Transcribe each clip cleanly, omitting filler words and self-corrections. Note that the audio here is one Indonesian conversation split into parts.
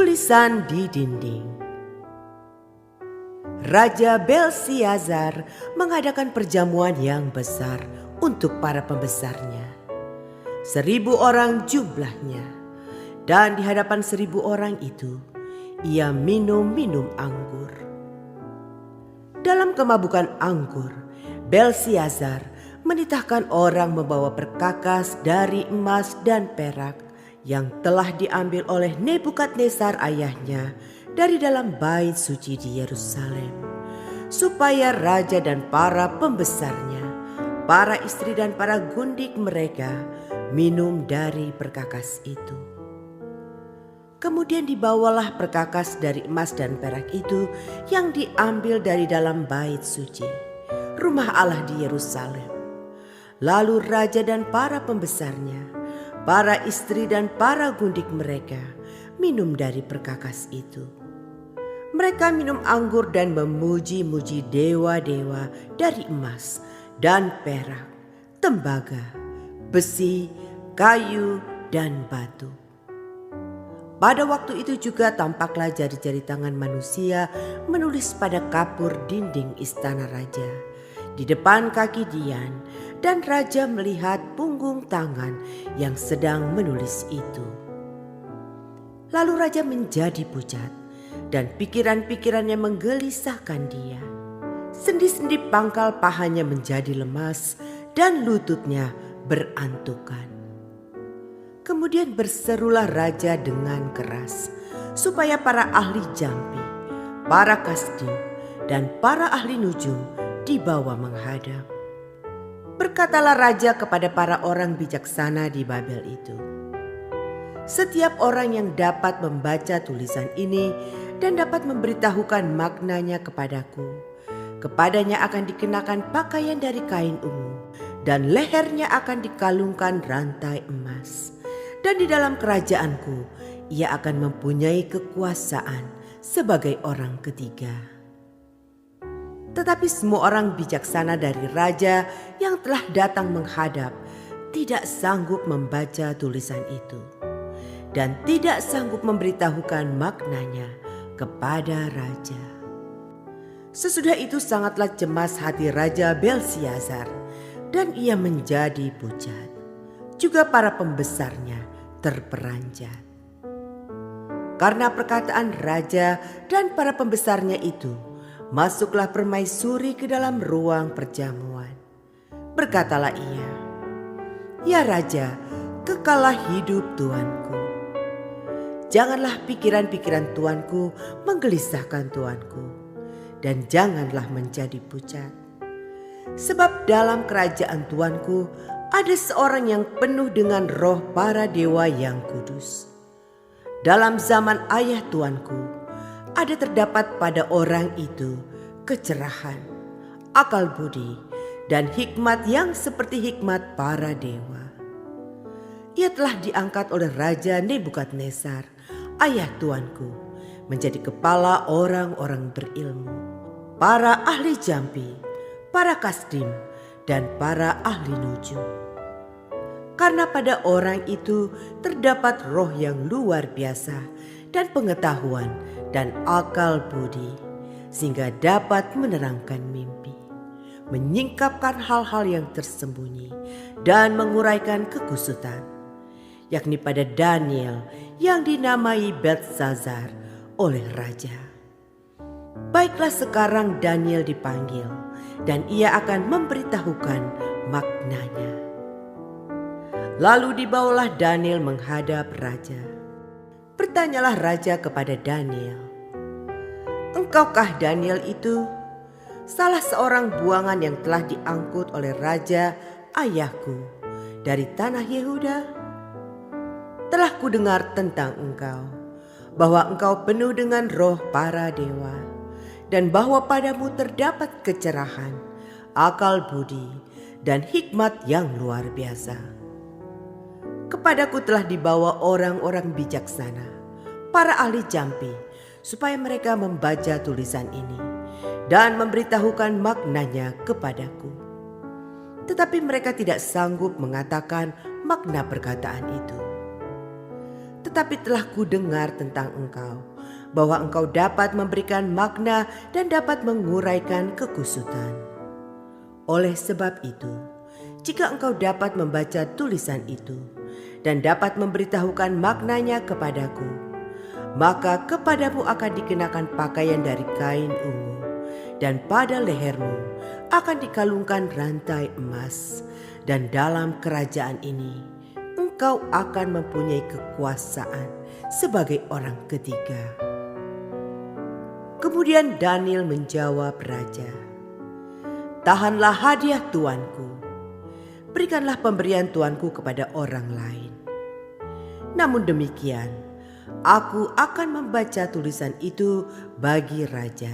Tulisan di dinding. Raja Belsiazar mengadakan perjamuan yang besar untuk para pembesarnya. 1.000 orang jumlahnya, dan di hadapan 1.000 orang itu ia minum anggur. Dalam kemabukan anggur, Belsiazar menitahkan orang membawa perkakas dari emas dan perak yang telah diambil oleh Nebukadnezar ayahnya dari dalam bait suci di Yerusalem, supaya raja dan para pembesarnya, para istri dan para gundik mereka minum dari perkakas itu. Kemudian dibawalah perkakas dari emas dan perak itu yang diambil dari dalam bait suci, rumah Allah di Yerusalem. Lalu raja dan para pembesarnya, para istri dan para gundik mereka minum dari perkakas itu. Mereka minum anggur dan memuji-muji dewa-dewa dari emas dan perak, tembaga, besi, kayu, dan batu. Pada waktu itu juga tampaklah jari-jari tangan manusia menulis pada kapur dinding istana raja di depan kaki Dian, dan raja melihat punggung tangan yang sedang menulis itu. Lalu raja menjadi pucat dan pikiran-pikirannya menggelisahkan dia. Sendi-sendi pangkal pahanya menjadi lemas dan lututnya berantukan. Kemudian berserulah raja dengan keras supaya para ahli jampi, para kasdim, dan para ahli nujum dibawa menghadap. Berkatalah raja kepada para orang bijaksana di Babel itu, "Setiap orang yang dapat membaca tulisan ini dan dapat memberitahukan maknanya kepadaku, kepadanya akan dikenakan pakaian dari kain ungu, dan lehernya akan dikalungkan rantai emas. Dan di dalam kerajaanku ia akan mempunyai kekuasaan sebagai orang ketiga." Tetapi semua orang bijaksana dari raja yang telah datang menghadap tidak sanggup membaca tulisan itu dan tidak sanggup memberitahukan maknanya kepada raja. Sesudah itu sangatlah cemas hati Raja Belsiazar dan ia menjadi pucat. Juga para pembesarnya terperanjat. Karena perkataan raja dan para pembesarnya itu, masuklah permaisuri ke dalam ruang perjamuan. Berkatalah ia, "Ya raja, kekallah hidup tuanku. Janganlah pikiran-pikiran tuanku menggelisahkan tuanku, dan janganlah menjadi pucat. Sebab dalam kerajaan tuanku ada seorang yang penuh dengan roh para dewa yang kudus. Dalam zaman ayah tuanku, ada terdapat pada orang itu kecerahan, akal budi, dan hikmat yang seperti hikmat para dewa. Ia telah diangkat oleh Raja Nebukadnezar, ayah tuanku, menjadi kepala orang-orang berilmu, para ahli jampi, para kasdim, dan para ahli nujum. Karena pada orang itu terdapat roh yang luar biasa dan pengetahuan dan akal budi, sehingga dapat menerangkan mimpi, menyingkapkan hal-hal yang tersembunyi, dan menguraikan kekusutan, yakni pada Daniel yang dinamai Beltsazar oleh raja. Baiklah, sekarang Daniel dipanggil, dan ia akan memberitahukan maknanya." Lalu dibawalah Daniel menghadap raja. Bertanyalah raja kepada Daniel, "Engkaukah Daniel itu, salah seorang buangan yang telah diangkut oleh raja ayahku dari tanah Yehuda? Telah kudengar tentang engkau, bahwa engkau penuh dengan roh para dewa, dan bahwa padamu terdapat kecerahan, akal budi, dan hikmat yang luar biasa. Kepadaku telah dibawa orang-orang bijaksana, para ahli jampi, supaya mereka membaca tulisan ini dan memberitahukan maknanya kepadaku. Tetapi mereka tidak sanggup mengatakan makna perkataan itu. tetapi telah kudengar tentang engkau, bahwa engkau dapat memberikan makna dan dapat menguraikan kekusutan. Oleh sebab itu, jika engkau dapat membaca tulisan itu dan dapat memberitahukan maknanya kepadaku, maka kepadamu akan dikenakan pakaian dari kain ungu, dan pada lehermu akan dikalungkan rantai emas, dan dalam kerajaan ini engkau akan mempunyai kekuasaan sebagai orang ketiga. Kemudian Daniel menjawab raja, "Tahanlah hadiah tuanku, berikanlah pemberian tuanku kepada orang lain. Namun demikian, aku akan membaca tulisan itu bagi raja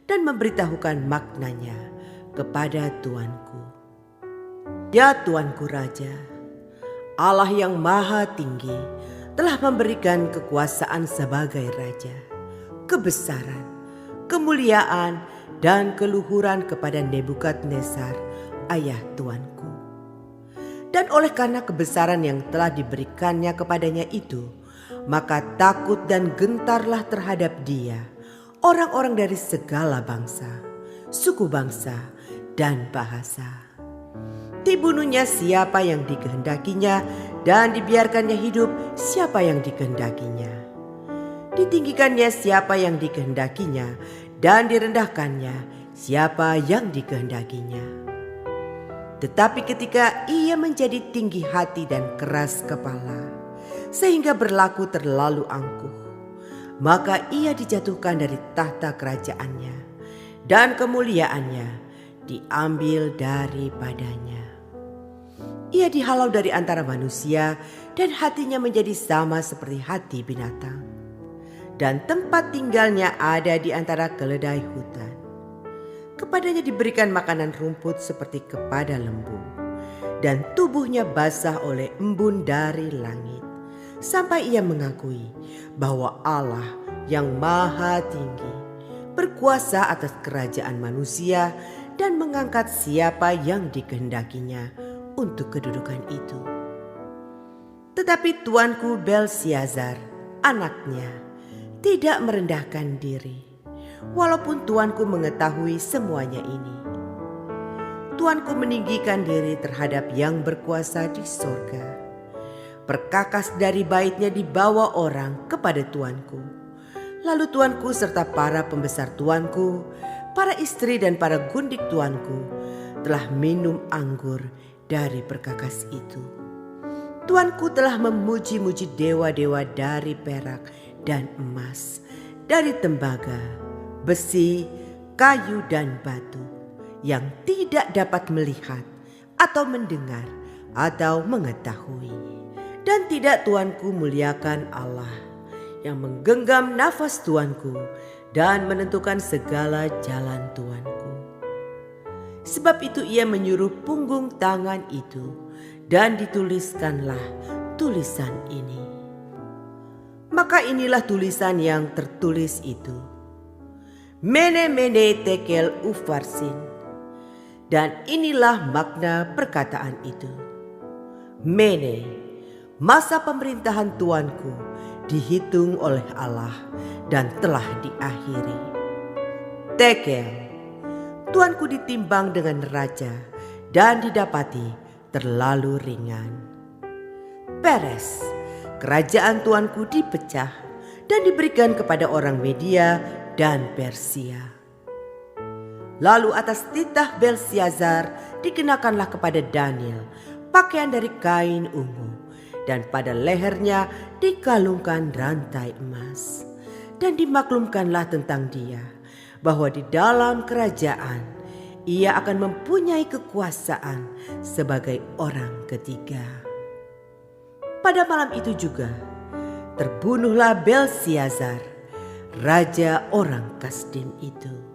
dan memberitahukan maknanya kepada tuanku. Ya tuanku raja, Allah yang maha tinggi telah memberikan kekuasaan sebagai raja, kebesaran, kemuliaan, dan keluhuran kepada Nebukadnezar, ayah tuanku. Dan oleh karena kebesaran yang telah diberikannya kepadanya itu, maka takut dan gentarlah terhadap dia orang-orang dari segala bangsa, suku bangsa, dan bahasa. Dibunuhnya siapa yang dikehendakinya, dan dibiarkannya hidup siapa yang dikehendakinya. Ditinggikannya siapa yang dikehendakinya, dan direndahkannya siapa yang dikehendakinya. Tetapi ketika ia menjadi tinggi hati dan keras kepala, sehingga berlaku terlalu angkuh, maka ia dijatuhkan dari tahta kerajaannya, dan kemuliaannya diambil daripadanya. Ia dihalau dari antara manusia, dan hatinya menjadi sama seperti hati binatang, dan tempat tinggalnya ada di antara keledai hutan. Kepadanya diberikan makanan rumput seperti kepada lembu, dan tubuhnya basah oleh embun dari langit, sampai ia mengakui bahwa Allah yang maha tinggi berkuasa atas kerajaan manusia dan mengangkat siapa yang dikehendakinya untuk kedudukan itu. Tetapi tuanku Belsiazar, anaknya, tidak merendahkan diri, walaupun tuanku mengetahui semuanya ini. Tuanku meninggikan diri terhadap yang berkuasa di sorga. Perkakas dari baitnya dibawa orang kepada tuanku. Lalu tuanku serta para pembesar tuanku, para istri dan para gundik tuanku telah minum anggur dari perkakas itu. Tuanku telah memuji-muji dewa-dewa dari perak dan emas, dari tembaga, besi, kayu dan batu, yang tidak dapat melihat atau mendengar atau mengetahui. Dan tidak tuanku muliakan Allah yang menggenggam nafas tuanku dan menentukan segala jalan tuanku. Sebab itu ia menyuruh punggung tangan itu, dan dituliskanlah tulisan ini. Maka inilah tulisan yang tertulis itu: Mene Mene Tekel Ufarsin. Dan inilah makna perkataan itu: Mene, masa pemerintahan tuanku dihitung oleh Allah dan telah diakhiri. Tekel, tuanku ditimbang dengan raja dan didapati terlalu ringan. Peres, kerajaan tuanku dipecah dan diberikan kepada orang Media dan Persia. Lalu atas titah Belsiazar dikenakanlah kepada Daniel pakaian dari kain ungu, dan pada lehernya dikalungkan rantai emas. Dan dimaklumkanlah tentang dia bahwa di dalam kerajaan ia akan mempunyai kekuasaan sebagai orang ketiga. Pada malam itu juga terbunuhlah Belsiazar, raja orang Kasdim itu.